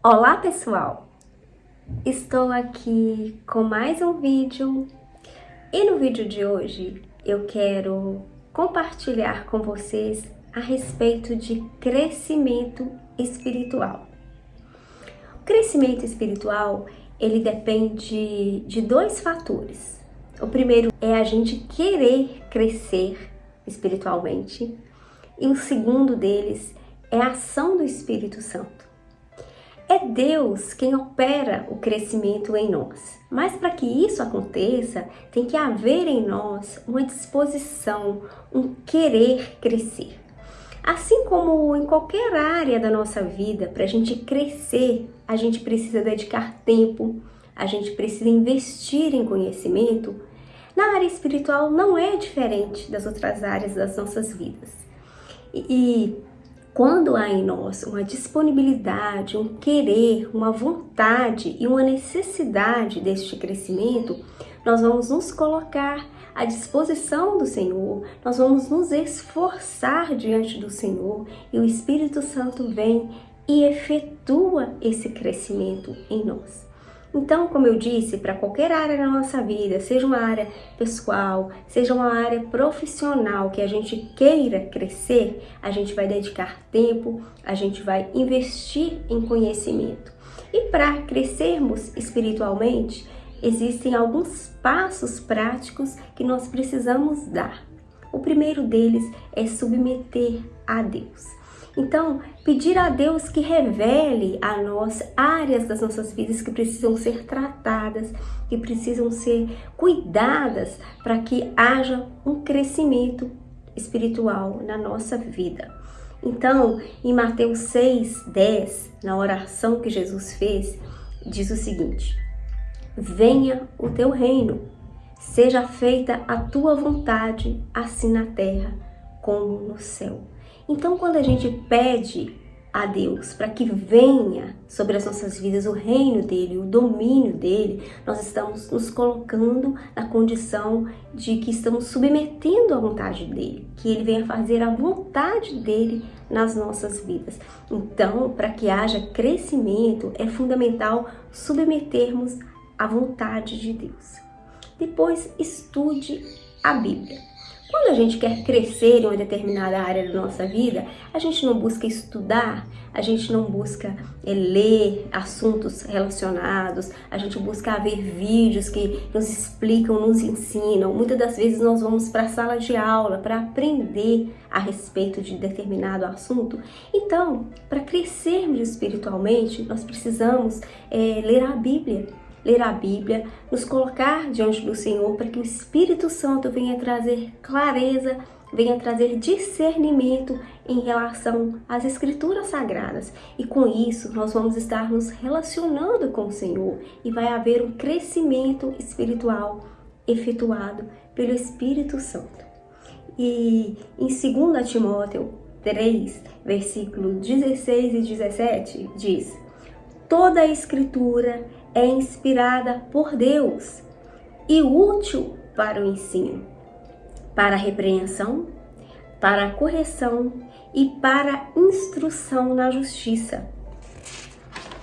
Olá pessoal, estou aqui com mais um vídeo e no vídeo de hoje eu quero compartilhar com vocês a respeito de crescimento espiritual. O crescimento espiritual ele depende de dois fatores. O primeiro é a gente querer crescer espiritualmente e o segundo deles é a ação do Espírito Santo. É Deus quem opera o crescimento em nós. Mas para que isso aconteça, tem que haver em nós uma disposição, um querer crescer. Assim como em qualquer área da nossa vida, para a gente crescer, a gente precisa dedicar tempo, a gente precisa investir em conhecimento. Na área espiritual não é diferente das outras áreas das nossas vidas. Quando há em nós uma disponibilidade, um querer, uma vontade e uma necessidade deste crescimento, nós vamos nos colocar à disposição do Senhor, nós vamos nos esforçar diante do Senhor e o Espírito Santo vem e efetua esse crescimento em nós. Então, como eu disse, para qualquer área da nossa vida, seja uma área pessoal, seja uma área profissional que a gente queira crescer, a gente vai dedicar tempo, a gente vai investir em conhecimento. E para crescermos espiritualmente, existem alguns passos práticos que nós precisamos dar. O primeiro deles é submeter a Deus. Então, pedir a Deus que revele a nós áreas das nossas vidas que precisam ser tratadas, que precisam ser cuidadas para que haja um crescimento espiritual na nossa vida. Então, em Mateus 6:10, na oração que Jesus fez, diz o seguinte: venha o teu reino, seja feita a tua vontade, assim na terra como no céu. Então, quando a gente pede a Deus para que venha sobre as nossas vidas o reino dele, o domínio dele, nós estamos nos colocando na condição de que estamos submetendo à vontade dele, que ele venha fazer a vontade dele nas nossas vidas. Então, para que haja crescimento, é fundamental submetermos à vontade de Deus. Depois, estude a Bíblia. Quando a gente quer crescer em uma determinada área da nossa vida, a gente não busca estudar, a gente não busca ler assuntos relacionados, a gente busca ver vídeos que nos explicam, nos ensinam. Muitas das vezes nós vamos para a sala de aula para aprender a respeito de determinado assunto. Então, para crescermos espiritualmente, nós precisamos ler a Bíblia. Ler a Bíblia, nos colocar diante do Senhor para que o Espírito Santo venha trazer clareza, venha trazer discernimento em relação às Escrituras Sagradas. E com isso nós vamos estar nos relacionando com o Senhor e vai haver um crescimento espiritual efetuado pelo Espírito Santo. E em 2 Timóteo 3, versículo 16 e 17, diz: toda a Escritura é inspirada por Deus e útil para o ensino, para a repreensão, para a correção e para a instrução na justiça,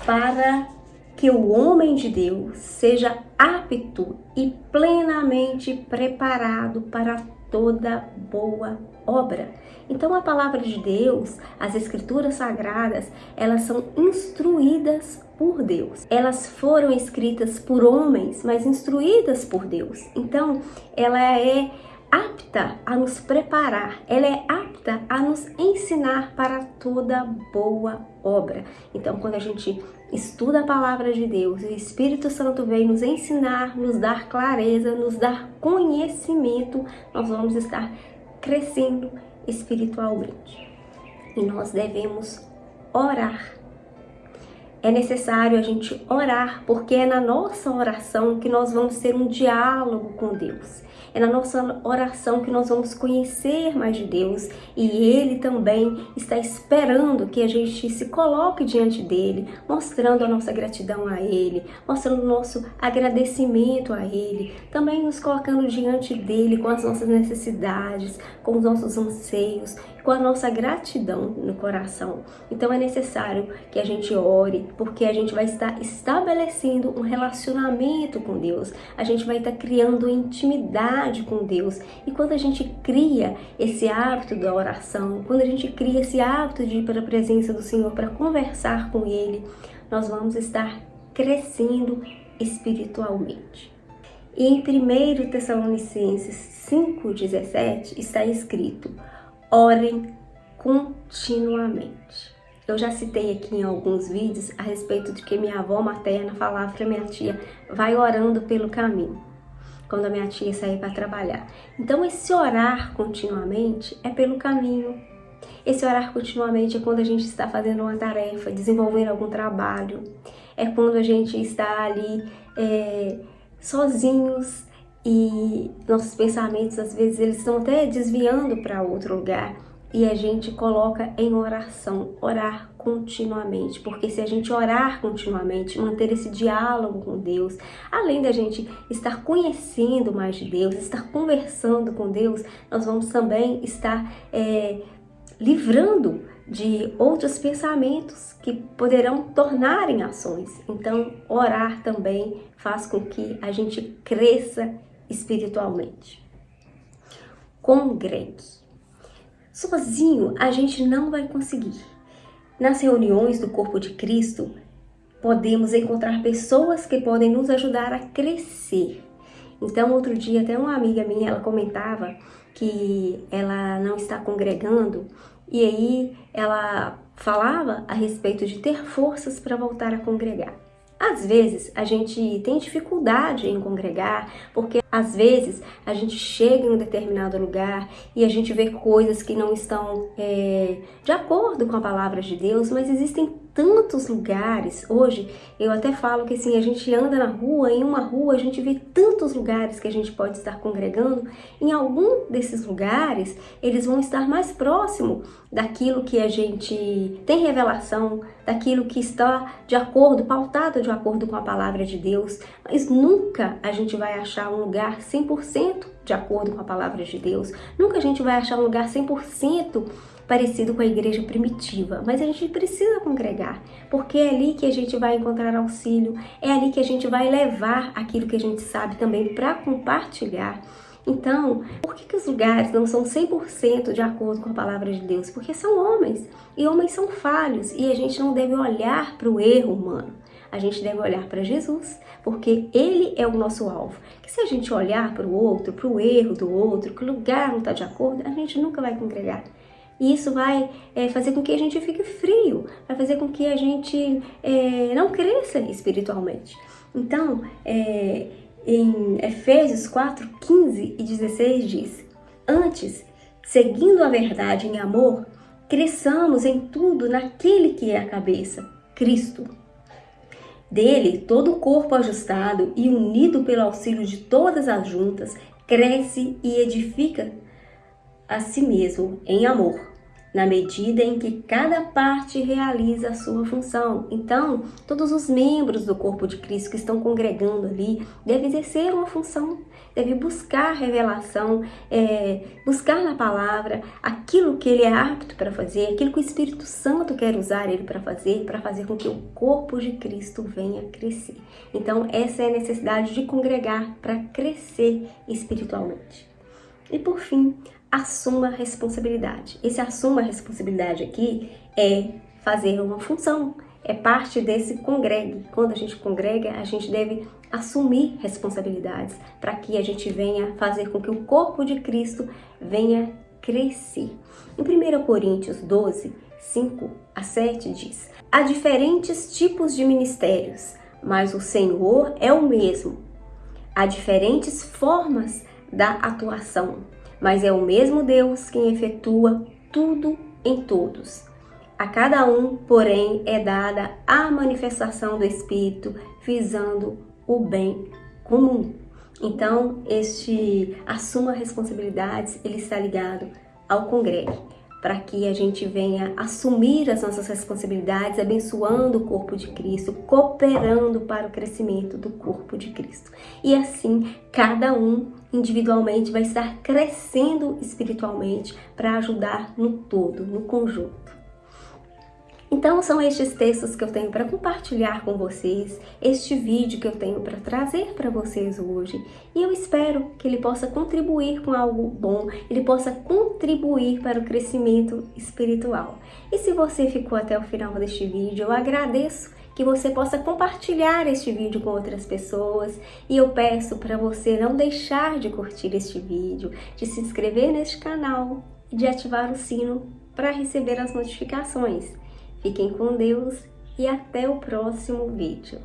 para que o homem de Deus seja apto e plenamente preparado para toda boa obra. Então a palavra de Deus, as Escrituras Sagradas, elas são instruídas por Deus. Elas foram escritas por homens, mas instruídas por Deus. Então ela é apta a nos preparar, ela é apta a nos ensinar para toda boa obra. Então quando a gente estuda a palavra de Deus, o Espírito Santo vem nos ensinar, nos dar clareza, nos dar conhecimento, nós vamos estar crescendo espiritualmente. E nós devemos orar. É necessário a gente orar, porque é na nossa oração que nós vamos ter um diálogo com Deus. É na nossa oração que nós vamos conhecer mais de Deus e Ele também está esperando que a gente se coloque diante dEle, mostrando a nossa gratidão a Ele, mostrando o nosso agradecimento a Ele, também nos colocando diante dEle com as nossas necessidades, com os nossos anseios, com a nossa gratidão no coração. Então é necessário que a gente ore, Porque a gente vai estar estabelecendo um relacionamento com Deus, a gente vai estar criando intimidade com Deus. E quando a gente cria esse hábito da oração, quando a gente cria esse hábito de ir para a presença do Senhor para conversar com Ele, nós vamos estar crescendo espiritualmente. E em 1 Tessalonicenses 5,17 está escrito: orem continuamente. Eu já citei aqui em alguns vídeos a respeito de que minha avó materna falava para minha tia: vai orando pelo caminho, quando a minha tia saía para trabalhar. Então esse orar continuamente é pelo caminho. Esse orar continuamente é quando a gente está fazendo uma tarefa, desenvolvendo algum trabalho. É quando a gente está ali sozinhos e nossos pensamentos, às vezes, eles estão até desviando para outro lugar. E a gente coloca em oração, orar continuamente. Porque se a gente orar continuamente, manter esse diálogo com Deus, além da gente estar conhecendo mais de Deus, estar conversando com Deus, nós vamos também estar livrando de outros pensamentos que poderão tornar em ações. Então, orar também faz com que a gente cresça espiritualmente. Congregue. Sozinho a gente não vai conseguir. Nas reuniões do corpo de Cristo, podemos encontrar pessoas que podem nos ajudar a crescer. Então, outro dia, até uma amiga minha, ela comentava que ela não está congregando, e aí ela falava a respeito de ter forças para voltar a congregar. Às vezes a gente tem dificuldade em congregar, porque às vezes a gente chega em um determinado lugar e a gente vê coisas que não estão de acordo com a palavra de Deus, mas existem tantos lugares. Hoje eu até falo que assim, a gente anda na rua, em uma rua a gente vê tantos lugares que a gente pode estar congregando. Em algum desses lugares eles vão estar mais próximo daquilo que a gente tem revelação, daquilo que está de acordo, pautado de acordo com a palavra de Deus, mas nunca a gente vai achar um lugar 100% de acordo com a palavra de Deus, nunca a gente vai achar um lugar 100% parecido com a igreja primitiva, mas a gente precisa congregar, porque é ali que a gente vai encontrar auxílio, é ali que a gente vai levar aquilo que a gente sabe também para compartilhar. Então, por que os lugares não são 100% de acordo com a palavra de Deus? Porque são homens, e homens são falhos, e a gente não deve olhar para o erro humano. A gente deve olhar para Jesus, porque Ele é o nosso alvo. Que se a gente olhar para o outro, para o erro do outro, que o lugar não está de acordo, a gente nunca vai congregar. E isso vai fazer com que a gente fique frio, vai fazer com que a gente não cresça espiritualmente. Então, em Efésios 4, 15 e 16 diz: antes, seguindo a verdade em amor, cresçamos em tudo naquele que é a cabeça, Cristo. Dele, todo o corpo ajustado e unido pelo auxílio de todas as juntas, cresce e edifica a si mesmo em amor, na medida em que cada parte realiza a sua função. Então, todos os membros do corpo de Cristo que estão congregando ali devem exercer uma função, devem buscar revelação, buscar na palavra aquilo que ele é apto para fazer, aquilo que o Espírito Santo quer usar ele para fazer com que o corpo de Cristo venha crescer. Então, essa é a necessidade de congregar para crescer espiritualmente. E por fim, assuma a responsabilidade. Esse assuma a responsabilidade aqui é fazer uma função, é parte desse congregue. Quando a gente congrega, a gente deve assumir responsabilidades para que a gente venha fazer com que o corpo de Cristo venha crescer. Em 1 Coríntios 12, 5 a 7 diz: há diferentes tipos de ministérios, mas o Senhor é o mesmo. Há diferentes formas da atuação, mas é o mesmo Deus quem efetua tudo em todos. A cada um, porém, é dada a manifestação do Espírito, visando o bem comum. Então, este assuma responsabilidades, ele está ligado ao congregue, para que a gente venha assumir as nossas responsabilidades, abençoando o corpo de Cristo, cooperando para o crescimento do corpo de Cristo. E assim, cada um individualmente vai estar crescendo espiritualmente para ajudar no todo, no conjunto. Então são estes textos que eu tenho para compartilhar com vocês, este vídeo que eu tenho para trazer para vocês hoje. E eu espero que ele possa contribuir com algo bom, ele possa contribuir para o crescimento espiritual. E se você ficou até o final deste vídeo, eu agradeço que você possa compartilhar este vídeo com outras pessoas. E eu peço para você não deixar de curtir este vídeo, de se inscrever neste canal e de ativar o sino para receber as notificações. Fiquem com Deus e até o próximo vídeo.